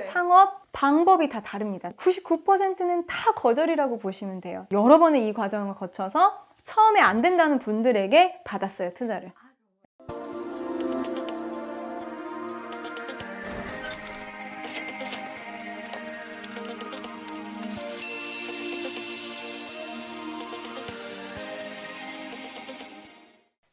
창업 방법이 다 다릅니다. 99%는 다 거절이라고 보시면 돼요. 여러 번의 이 과정을 거쳐서 처음에 안 된다는 분들에게 받았어요, 투자를.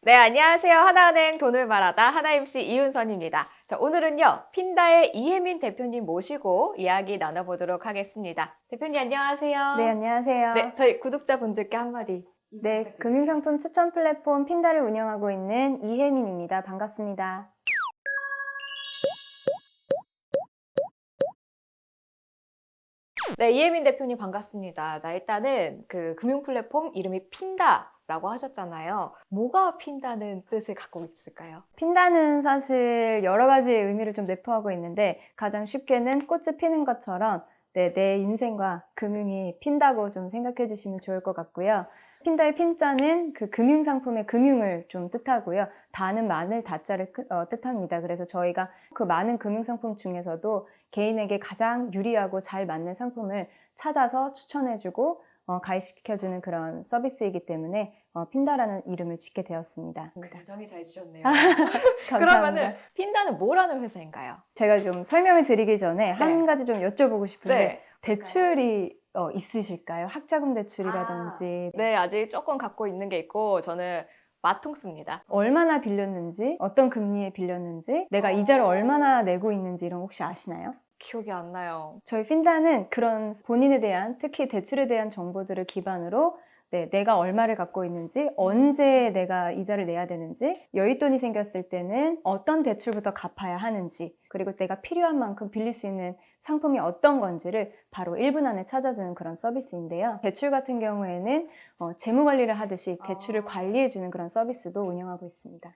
네, 안녕하세요. 하나은행 돈을 말하다 하나MC 이윤선입니다. 자, 오늘은요, 핀다의 이혜민 대표님 모시고 이야기 나눠보도록 하겠습니다. 대표님 안녕하세요. 네, 안녕하세요. 네, 저희 구독자분들께 한마디. 네, 금융상품 추천 플랫폼 핀다를 운영하고 있는 이혜민입니다. 반갑습니다. 네, 이혜민 대표님 반갑습니다. 자, 일단은 그 금융 플랫폼 이름이 핀다라고 하셨잖아요. 뭐가 핀다는 뜻을 갖고 있을까요? 핀다는 사실 여러 가지의 의미를 좀 내포하고 있는데 가장 쉽게는 꽃이 피는 것처럼 내 인생과 금융이 핀다고 좀 생각해 주시면 좋을 것 같고요. 핀다의 핀자는 그 금융상품의 금융을 좀 뜻하고요. 다는 많을 다자를 뜻합니다. 그래서 저희가 그 많은 금융상품 중에서도 개인에게 가장 유리하고 잘 맞는 상품을 찾아서 추천해주고 가입시켜주는 그런 서비스이기 때문에 핀다라는 이름을 짓게 되었습니다. 굉장히 잘 지셨네요. 감사합니다. 그러면은 핀다는 뭐라는 회사인가요? 제가 좀 설명을 드리기 전에 네. 한 가지 좀 여쭤보고 싶은데 네. 대출이 있으실까요? 학자금 대출이라든지 네, 아직 조금 갖고 있는 게 있고 저는 마통 씁니다. 얼마나 빌렸는지, 어떤 금리에 빌렸는지, 내가 이자를 얼마나 내고 있는지 이런 거 혹시 아시나요? 기억이 안 나요. 저희 핀다는 그런 본인에 대한, 특히 대출에 대한 정보들을 기반으로 내가 얼마를 갖고 있는지, 언제 내가 이자를 내야 되는지, 여윳돈이 생겼을 때는 어떤 대출부터 갚아야 하는지, 그리고 내가 필요한 만큼 빌릴 수 있는 상품이 어떤 건지를 바로 1분 안에 찾아주는 그런 서비스인데요. 대출 같은 경우에는 재무 관리를 하듯이 대출을 관리해주는 그런 서비스도 운영하고 있습니다.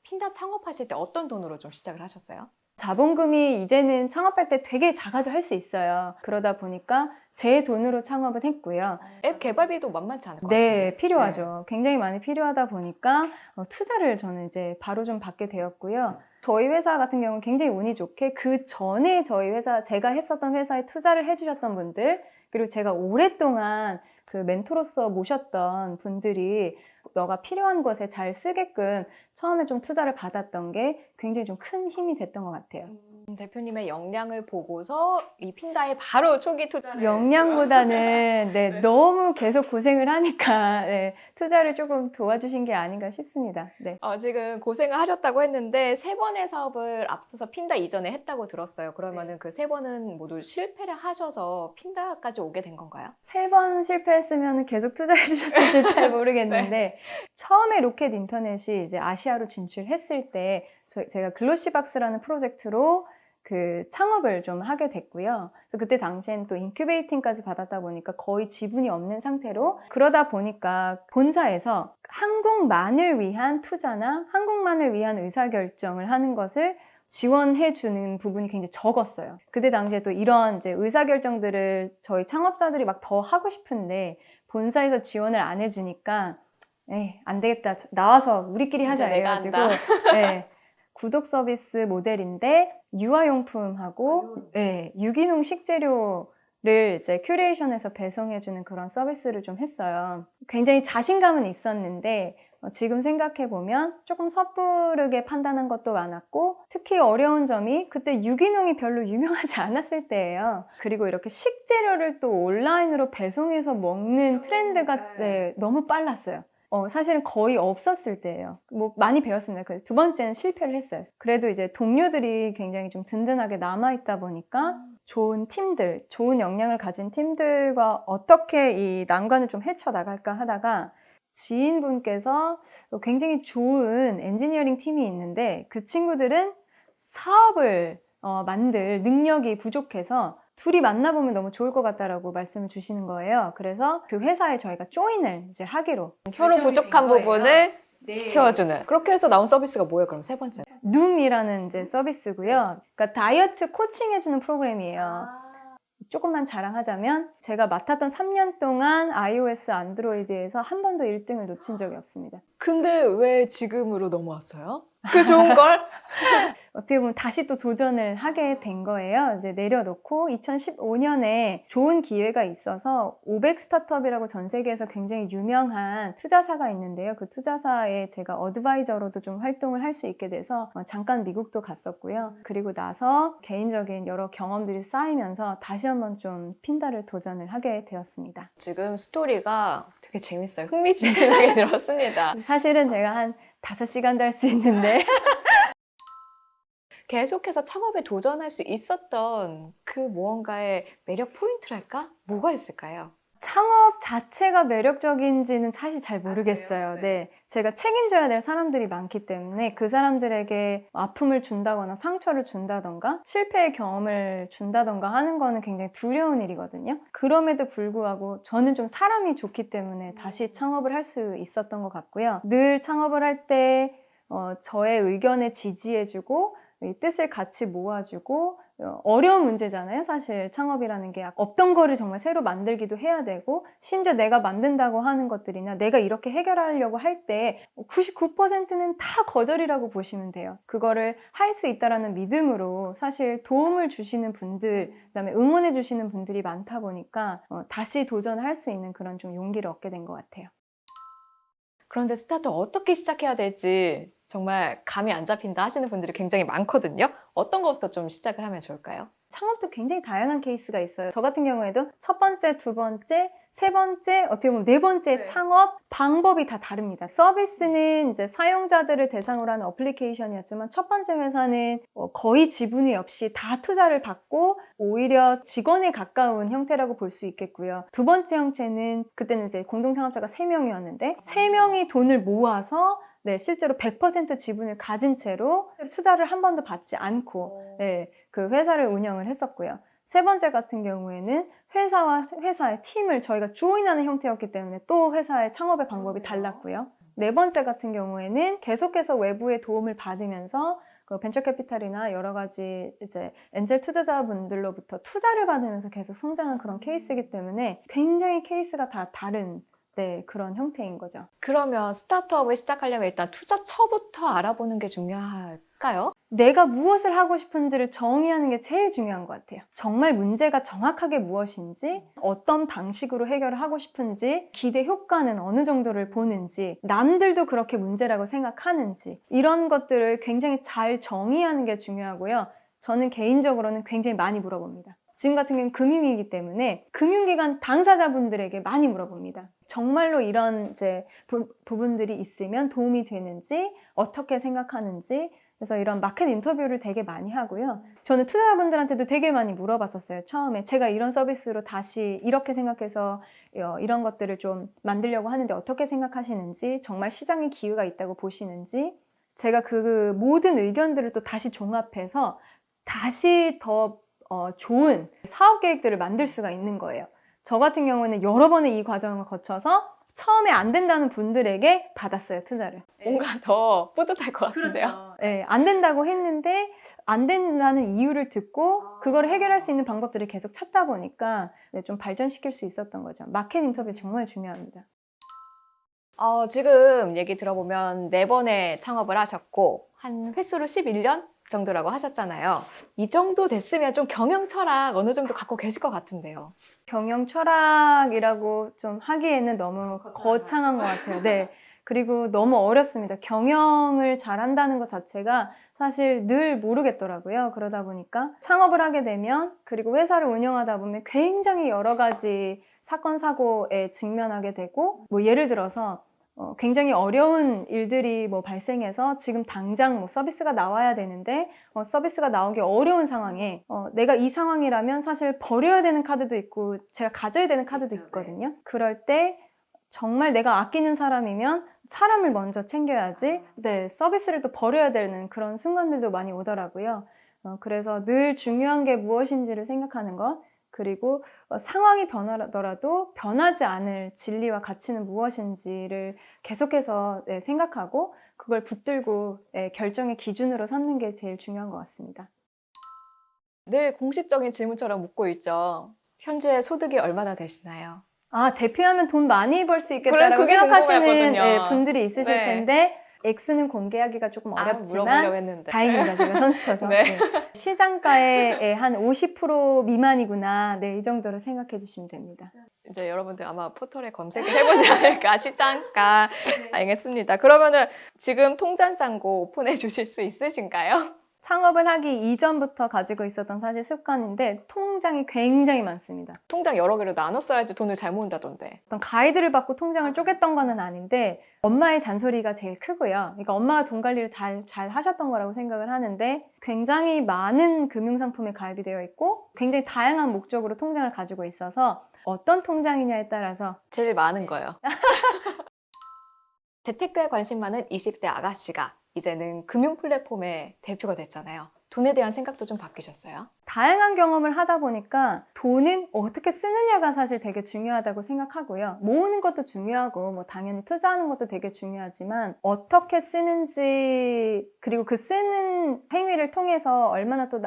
핀다 창업하실 때 어떤 돈으로 좀 시작을 하셨어요? 자본금이 이제는 창업할 때 되게 작아도 할 수 있어요. 그러다 보니까 제 돈으로 창업은 했고요. 앱 개발비도 만만치 않을 것 같은데. 네, 필요하죠. 굉장히 많이 필요하다 보니까 투자를 저는 이제 바로 좀 받게 되었고요. 저희 회사 같은 경우는 굉장히 운이 좋게 그 전에 저희 회사, 제가 했었던 회사에 투자를 해주셨던 분들, 그리고 제가 오랫동안 그 멘토로서 모셨던 분들이 너가 필요한 것에 잘 쓰게끔 처음에 좀 투자를 받았던 게 굉장히 좀 큰 힘이 됐던 것 같아요. 대표님의 역량을 보고서 이 핀다에 바로 초기 투자를 역량보다는 너무 계속 고생을 하니까 투자를 조금 도와주신 게 아닌가 싶습니다. 네. 지금 고생을 하셨다고 했는데 3번의 사업을 앞서서 핀다 이전에 했다고 들었어요. 그러면은 그 3번은 모두 실패를 하셔서 핀다까지 오게 된 건가요? 3번 실패했으면 계속 투자해 주셨을지 잘 모르겠는데 처음에 로켓 인터넷이 이제 아시아로 진출했을 때 제가 글로시박스라는 프로젝트로 그 창업을 좀 하게 됐고요. 그래서 그때 당시엔 또 인큐베이팅까지 받았다 보니까 거의 지분이 없는 상태로, 그러다 보니까 본사에서 한국만을 위한 투자나 한국만을 위한 의사결정을 하는 것을 지원해주는 부분이 굉장히 적었어요. 그때 당시에 또 이런 이제 의사결정들을 저희 창업자들이 막 더 하고 싶은데 본사에서 지원을 안 해주니까 안 되겠다. 나와서 우리끼리 하자 해가지고 구독 서비스 모델인데 유아용품하고 유기농 식재료를 이제 큐레이션해서 배송해주는 그런 서비스를 좀 했어요. 굉장히 자신감은 있었는데 지금 생각해보면 조금 섣부르게 판단한 것도 많았고, 특히 어려운 점이 그때 유기농이 별로 유명하지 않았을 때예요. 그리고 이렇게 식재료를 또 온라인으로 배송해서 먹는 트렌드가 너무 빨랐어요. 사실은 거의 없었을 때예요. 뭐 많이 배웠습니다. 그래서 2번째는 실패를 했어요. 그래도 이제 동료들이 굉장히 좀 든든하게 남아있다 보니까 좋은 팀들, 좋은 역량을 가진 팀들과 어떻게 이 난관을 좀 헤쳐나갈까 하다가 지인분께서 굉장히 좋은 엔지니어링 팀이 있는데 그 친구들은 사업을 만들 능력이 부족해서 둘이 만나보면 너무 좋을 것 같다라고 말씀을 주시는 거예요. 그래서 그 회사에 저희가 조인을 이제 하기로 서로 부족한 부분을 채워주는. 그렇게 해서 나온 서비스가 뭐예요? 그럼 3번째. 눔이라는 이제 서비스고요. 그러니까 다이어트 코칭해주는 프로그램이에요. 조금만 자랑하자면 제가 맡았던 3년 동안 iOS, 안드로이드에서 한 번도 1등을 놓친 적이 없습니다. 근데 왜 지금으로 넘어왔어요? 그 좋은 걸? 어떻게 보면 다시 또 도전을 하게 된 거예요. 이제 내려놓고 2015년에 좋은 기회가 있어서 500 스타트업이라고 전 세계에서 굉장히 유명한 투자사가 있는데요. 그 투자사에 제가 어드바이저로도 좀 활동을 할 수 있게 돼서 잠깐 미국도 갔었고요. 그리고 나서 개인적인 여러 경험들이 쌓이면서 다시 한번 좀 핀다를 도전을 하게 되었습니다. 지금 스토리가 되게 재밌어요. 흥미진진하게 들었습니다. 사실은 제가 한 5시간도 할 수 있는데 계속해서 창업에 도전할 수 있었던 그 무언가의 매력 포인트랄까? 뭐가 있을까요? 창업 자체가 매력적인지는 사실 잘 모르겠어요. 그래요? 네. 제가 책임져야 될 사람들이 많기 때문에 그 사람들에게 아픔을 준다거나 상처를 준다던가 실패의 경험을 준다던가 하는 거는 굉장히 두려운 일이거든요. 그럼에도 불구하고 저는 좀 사람이 좋기 때문에 다시 창업을 할 수 있었던 것 같고요. 늘 창업을 할 때 저의 의견에 지지해주고 이 뜻을 같이 모아주고 어려운 문제잖아요. 사실 창업이라는 게 없던 거를 정말 새로 만들기도 해야 되고 심지어 내가 만든다고 하는 것들이나 내가 이렇게 해결하려고 할 때 99%는 다 거절이라고 보시면 돼요. 그거를 할 수 있다라는 믿음으로 사실 도움을 주시는 분들, 그다음에 응원해 주시는 분들이 많다 보니까 다시 도전할 수 있는 그런 좀 용기를 얻게 된 것 같아요. 그런데 스타트업 어떻게 시작해야 될지 정말 감이 안 잡힌다 하시는 분들이 굉장히 많거든요. 어떤 것부터 좀 시작을 하면 좋을까요? 창업도 굉장히 다양한 케이스가 있어요. 저 같은 경우에도 첫 번째, 두 번째, 세 번째, 어떻게 보면 네 번째 네. 창업 방법이 다 다릅니다. 서비스는 이제 사용자들을 대상으로 하는 어플리케이션이었지만 첫 번째 회사는 거의 지분이 없이 다 투자를 받고 오히려 직원에 가까운 형태라고 볼 수 있겠고요. 두 번째 형태는 그때는 이제 공동창업자가 3명이었는데 3명이 돈을 모아서 네, 실제로 100% 지분을 가진 채로 투자를 한 번도 받지 않고 네, 그 회사를 운영을 했었고요. 세 번째 같은 경우에는 회사와 회사의 팀을 저희가 조인하는 형태였기 때문에 또 회사의 창업의 방법이 달랐고요. 네 번째 같은 경우에는 계속해서 외부의 도움을 받으면서 그 벤처 캐피탈이나 여러 가지 이제 엔젤 투자자분들로부터 투자를 받으면서 계속 성장한 그런 케이스이기 때문에 굉장히 케이스가 다 다른 네, 그런 형태인 거죠. 그러면 스타트업을 시작하려면 일단 투자처부터 알아보는 게 중요할까요? 내가 무엇을 하고 싶은지를 정의하는 게 제일 중요한 것 같아요. 정말 문제가 정확하게 무엇인지, 어떤 방식으로 해결을 하고 싶은지, 기대 효과는 어느 정도를 보는지, 남들도 그렇게 문제라고 생각하는지, 이런 것들을 굉장히 잘 정의하는 게 중요하고요. 저는 개인적으로는 굉장히 많이 물어봅니다. 지금 같은 경우는 금융이기 때문에 금융기관 당사자분들에게 많이 물어봅니다. 정말로 이런 이제 부분들이 있으면 도움이 되는지, 어떻게 생각하는지, 그래서 이런 마켓 인터뷰를 되게 많이 하고요. 저는 투자자분들한테도 되게 많이 물어봤었어요. 처음에 제가 이런 서비스로 다시 이렇게 생각해서 이런 것들을 좀 만들려고 하는데 어떻게 생각하시는지, 정말 시장에 기회가 있다고 보시는지, 제가 그 모든 의견들을 또 다시 종합해서 다시 더 좋은 사업 계획들을 만들 수가 있는 거예요. 저 같은 경우는 여러 번의 이 과정을 거쳐서 처음에 안 된다는 분들에게 받았어요, 투자를. 뭔가 더 뿌듯할 것 같은데요. 네, 안 된다고 했는데 안 된다는 이유를 듣고 그걸 해결할 수 있는 방법들을 계속 찾다 보니까 네, 좀 발전시킬 수 있었던 거죠. 마켓 인터뷰 정말 중요합니다. 지금 얘기 들어보면 4번의 창업을 하셨고 한 횟수로 11년 정도라고 하셨잖아요. 이 정도 됐으면 좀 경영 철학 어느 정도 갖고 계실 것 같은데요. 경영 철학이라고 좀 하기에는 너무 거창한 것 같아요. 네. 그리고 너무 어렵습니다. 경영을 잘한다는 것 자체가 사실 늘 모르겠더라고요. 그러다 보니까 창업을 하게 되면 그리고 회사를 운영하다 보면 굉장히 여러 가지 사건, 사고에 직면하게 되고 뭐 예를 들어서 굉장히 어려운 일들이 뭐 발생해서 지금 당장 뭐 서비스가 나와야 되는데 서비스가 나오기 어려운 상황에 내가 이 상황이라면 사실 버려야 되는 카드도 있고 제가 가져야 되는 카드도 있거든요. 그럴 때 정말 내가 아끼는 사람이면 사람을 먼저 챙겨야지 네, 서비스를 또 버려야 되는 그런 순간들도 많이 오더라고요. 그래서 늘 중요한 게 무엇인지를 생각하는 것 그리고 상황이 변하더라도 변하지 않을 진리와 가치는 무엇인지를 계속해서 생각하고 그걸 붙들고 결정의 기준으로 삼는 게 제일 중요한 것 같습니다. 늘 공식적인 질문처럼 묻고 있죠. 현재 소득이 얼마나 되시나요? 아, 대표하면 돈 많이 벌 수 있겠다라고 그게 생각하시는 궁금했거든요. 분들이 있으실 네. 텐데 액수는 공개하기가 조금 물어보려고 어렵지만 했는데. 다행입니다. 제가 선수 쳐서. 네. 네. 시장가의 한 50% 미만이구나. 네, 이 정도로 생각해 주시면 됩니다. 이제 여러분들 아마 포털에 검색을 해보지 않을까, 시장가. 알겠습니다. 그러면은 지금 통장 잔고 오픈해 주실 수 있으신가요? 창업을 하기 이전부터 가지고 있었던 사실 습관인데 통장이 굉장히 많습니다. 통장 여러 개로 나눠 써야지 돈을 잘 모은다던데. 어떤 가이드를 받고 통장을 쪼갰던 거는 아닌데 엄마의 잔소리가 제일 크고요. 그러니까 엄마가 돈 관리를 잘 하셨던 거라고 생각을 하는데 굉장히 많은 금융상품에 가입이 되어 있고 굉장히 다양한 목적으로 통장을 가지고 있어서 어떤 통장이냐에 따라서 제일 많은 거요. 재테크에 관심 많은 20대 아가씨가 이제는 금융 플랫폼의 대표가 됐잖아요. 돈에 대한 생각도 좀 바뀌셨어요? 다양한 경험을 하다 보니까 돈은 어떻게 쓰느냐가 사실 되게 중요하다고 생각하고요. 모으는 것도 중요하고 뭐 당연히 투자하는 것도 되게 중요하지만 어떻게 쓰는지 그리고 그 쓰는 행위를 통해서 얼마나 또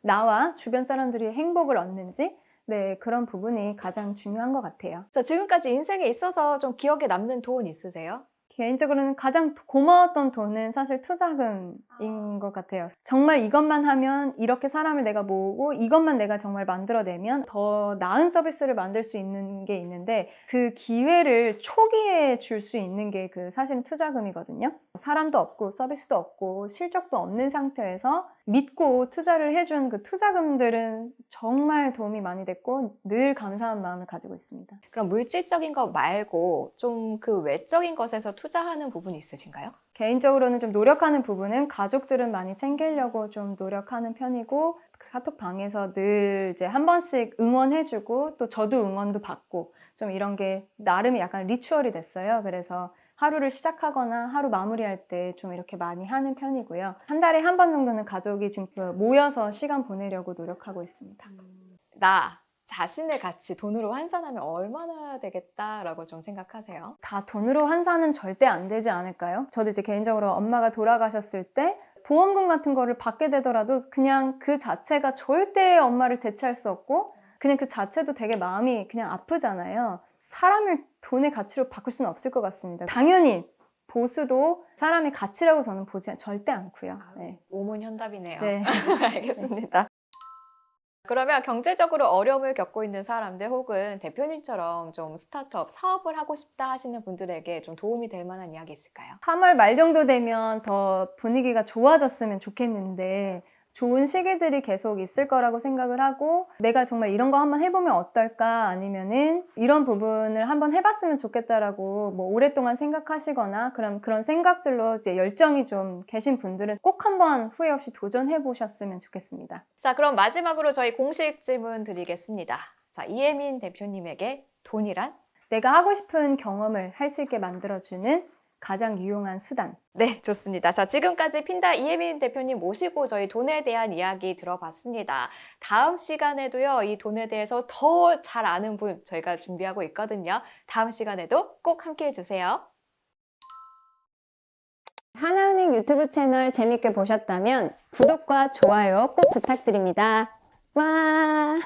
나와 주변 사람들이 행복을 얻는지 네, 그런 부분이 가장 중요한 것 같아요. 자, 지금까지 인생에 있어서 좀 기억에 남는 돈 있으세요? 개인적으로는 가장 고마웠던 돈은 사실 투자금인 것 같아요. 정말 이것만 하면 이렇게 사람을 내가 모으고 이것만 내가 정말 만들어내면 더 나은 서비스를 만들 수 있는 게 있는데 그 기회를 초기에 줄 수 있는 게 그 사실은 투자금이거든요. 사람도 없고 서비스도 없고 실적도 없는 상태에서 믿고 투자를 해준 그 투자금들은 정말 도움이 많이 됐고 늘 감사한 마음을 가지고 있습니다. 그럼 물질적인 것 말고 좀 그 외적인 것에서 투자하는 부분이 있으신가요? 개인적으로는 좀 노력하는 부분은 가족들은 많이 챙기려고 좀 노력하는 편이고 카톡방에서 늘 이제 한 번씩 응원해주고 또 저도 응원도 받고 좀 이런 게 나름의 약간 리추얼이 됐어요. 그래서 하루를 시작하거나 하루 마무리할 때 좀 이렇게 많이 하는 편이고요. 한 달에 한 번 정도는 가족이 지금 모여서 시간 보내려고 노력하고 있습니다. 나 자신의 가치 돈으로 환산하면 얼마나 되겠다라고 좀 생각하세요? 다 돈으로 환산은 절대 안 되지 않을까요? 저도 이제 개인적으로 엄마가 돌아가셨을 때 보험금 같은 거를 받게 되더라도 그냥 그 자체가 절대 엄마를 대체할 수 없고 그냥 그 자체도 되게 마음이 그냥 아프잖아요. 사람을 돈의 가치로 바꿀 수는 없을 것 같습니다. 당연히 보수도 사람의 가치라고 저는 보지 절대 않고요. 네. 오문현답이네요. 네. 알겠습니다. 그러면 경제적으로 어려움을 겪고 있는 사람들 혹은 대표님처럼 좀 스타트업 사업을 하고 싶다 하시는 분들에게 좀 도움이 될 만한 이야기 있을까요? 3월 말 정도 되면 더 분위기가 좋아졌으면 좋겠는데 좋은 시기들이 계속 있을 거라고 생각을 하고 내가 정말 이런 거 한번 해보면 어떨까 아니면은 이런 부분을 한번 해봤으면 좋겠다라고 뭐 오랫동안 생각하시거나 그런 생각들로 이제 열정이 좀 계신 분들은 꼭 한번 후회 없이 도전해 보셨으면 좋겠습니다. 자, 그럼 마지막으로 저희 공식 질문 드리겠습니다. 자, 이혜민 대표님에게 돈이란? 내가 하고 싶은 경험을 할 수 있게 만들어주는 가장 유용한 수단. 네, 좋습니다. 자, 지금까지 핀다 이혜민 대표님 모시고 저희 돈에 대한 이야기 들어봤습니다. 다음 시간에도요, 이 돈에 대해서 더 잘 아는 분 저희가 준비하고 있거든요. 다음 시간에도 꼭 함께 해주세요. 하나은행 유튜브 채널 재밌게 보셨다면 구독과 좋아요 꼭 부탁드립니다. 와.